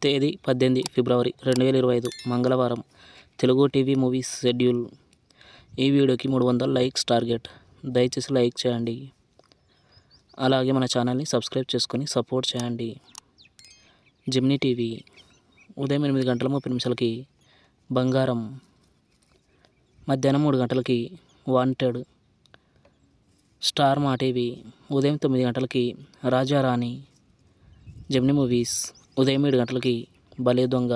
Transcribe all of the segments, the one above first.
తేదీ 18 ఫిబ్రవరి 2025 మంగళవారం. Telugu TV movies schedule. ఈ వీడియోకి 300 లైక్స్ టార్గెట్. దయచేసి లైక్ చేయండి. అలాగే మన ఛానల్ని సబ్స్క్రైబ్ చేసుకొని సపోర్ట్ చేయండి. జెమినీ టీవీ ఉదయం 8 గంటల 30 నిమిషాలకి బంగారం, మధ్యాహ్నం 3 గంటలకి వాంటెడ్. స్టార్ మా టీవీ ఉదయం 9 గంటలకి రాజారాణి. జెమినీ మూవీస్ ఉదయం 7 గంటలకి భలే దొంగ,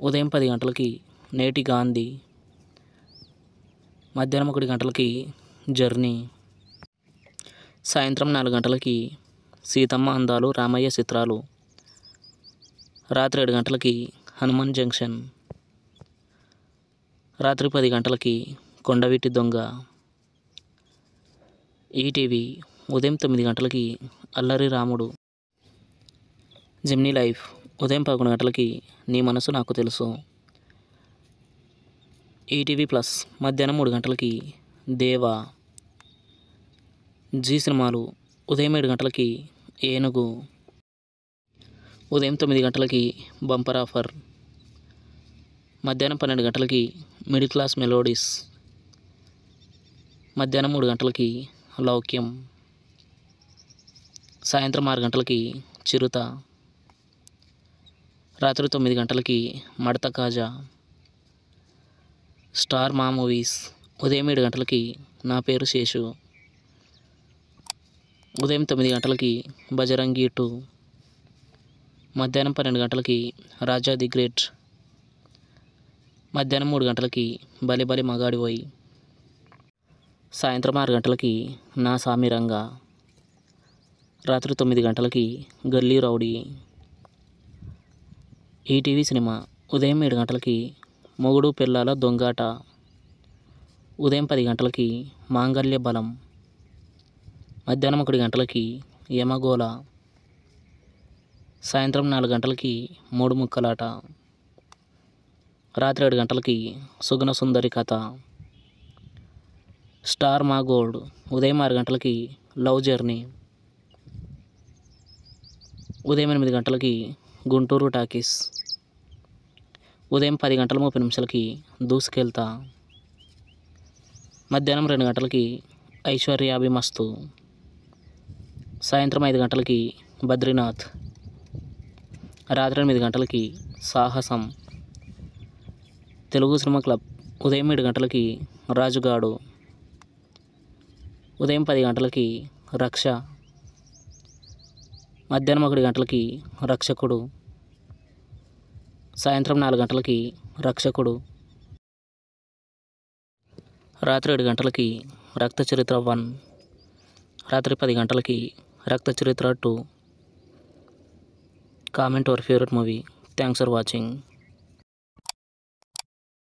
ఉదయం 10 గంటలకి నేటి గాంధీ, మధ్యాహ్నం 1 గంటలకి జర్నీ, సాయంత్రం 4 గంటలకి సీతమ్మ అందాలు రామయ్య చిత్రాలు, రాత్రి 7 గంటలకి హనుమాన్ జంక్షన్, రాత్రి 10 గంటలకి కొండవీటి దొంగ. ఈటీవీ ఉదయం 9 గంటలకి అల్లరి రాముడు. జెమినీ లైఫ్ ఉదయం 11 గంటలకి నీ మనసు నాకు తెలుసు. ఈటీవీ ప్లస్ మధ్యాహ్నం 3 గంటలకి దేవా. జీ సినిమాలు ఉదయం 7 గంటలకి ఏనుగు, ఉదయం 9 గంటలకి బంపర్ ఆఫర్, మధ్యాహ్నం 12 గంటలకి మిడిల్ క్లాస్ మెలోడీస్, మధ్యాహ్నం 3 గంటలకి లౌక్యం, సాయంత్రం 6 గంటలకి చిరుత, రాత్రి 9 గంటలకి మడత కాజా. స్టార్ మా మూవీస్ ఉదయం 7 గంటలకి నా పేరు శేషు, ఉదయం 9 గంటలకి బజరంగి 2, మధ్యాహ్నం 12 గంటలకి రాజా ది గ్రేట్, మధ్యాహ్నం 3 గంటలకి బలి బలి మగాడివోయ్, సాయంత్రం 6 గంటలకి నా సామిరంగా, రాత్రి 9 గంటలకి గల్లీ రౌడీ. ఈటీవీ సినిమా ఉదయం 7 గంటలకి మొగుడు పెళ్ళాల దొంగాట, ఉదయం 10 గంటలకి మాంగళ్య బలం, మధ్యాహ్నం 1 గంటలకి యమగోళ, సాయంత్రం 4 గంటలకి 3 ముక్కలాట, రాత్రి 7 గంటలకి సుగుణ సుందరి కథ. స్టార్ మా గోల్డ్ ఉదయం 6 గంటలకి లవ్ జర్నీ, ఉదయం 8 గంటలకి గుంటూరు టాకీస్, ఉదయం 10 గంటల 30 నిమిషాలకి దూసుకెళ్తా, మధ్యాహ్నం 2 గంటలకి ఐశ్వర్యాభిమస్తు, సాయంత్రం 5 గంటలకి బద్రీనాథ్, రాత్రి 8 గంటలకి సాహసం. తెలుగు సినిమా క్లబ్ ఉదయం 7 గంటలకి రాజుగాడు, ఉదయం 10 గంటలకి రక్ష, మధ్యాహ్నం 1 గంటలకి రక్షకుడు, సాయంత్రం 4 గంటలకి రక్షకుడు, రాత్రి 7 గంటలకి రక్త చరిత్ర 1, రాత్రి 10 గంటలకి రక్త చరిత్ర 2. Comment your favourite movie. Thanks for watching.